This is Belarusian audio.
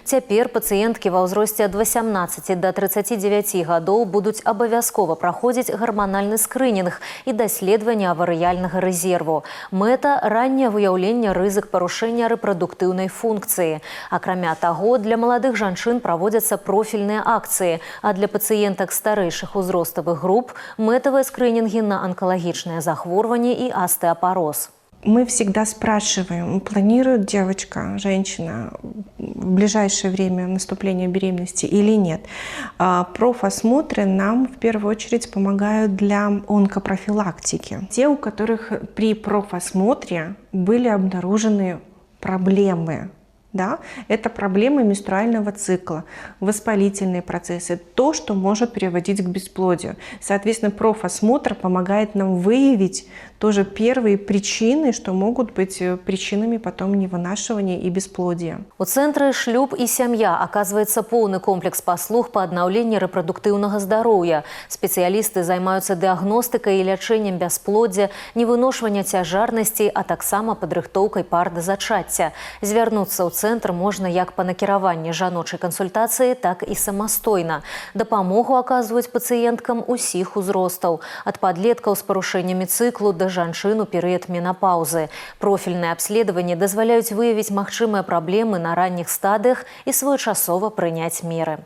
Цяпер пацыенткі ва ўзросце ад 18 до 39 гадоў будуць абавязкова праходзіць гарманальны скрынінг і даследаванне аварыяльнага рэзерву. Мэта – ранняе выяўленне рызык парушэння рэпрадуктыўнай функцыі. Акрамя таго, для маладых жанчын праводзяцца профільныя акцыі, а для пацыентак старэйшых узроставых груп – мэтавыя скрынінгі на онкалагічныя захворванні і остеопороз. Мы всегда спрашиваем, планирует девочка, женщина в ближайшее время наступления беременности или нет. Профосмотры нам в первую очередь помогают для онкопрофилактики. Те, у которых при профосмотре были обнаружены проблемы. Да? Это проблемы менструального цикла, воспалительные процессы, то, что может приводить к бесплодию. Соответственно, профосмотр помогает нам выявить тоже первые причины, что могут быть причинами потом невынашивания и бесплодия. У цэнтры «Шлюб і сям'я» аказваецца поўны комплекс паслуг па аднаўленні рэпрадуктыўнага здароўя. Спецыялісты займаюцца дыагностыкай і лячэннем бясплоддзя, невыношвання цяжарнасцей, а таксама падрыхтоўкай пар да зачацця. Звярнуцца ў цэнтр можна як па накіраванні жаночай кансультацыі, так і самастойна. Дапамогу аказваюць пацыенткам усіх узростаў, ад падлеткаў з парушэннямі цыклу да жанчын у перыяд менапаўзы. Профільныя абследаванні дазваляюць выявіць магчымыя праблемы на ранніх стадыях і своечасова прыняць меры.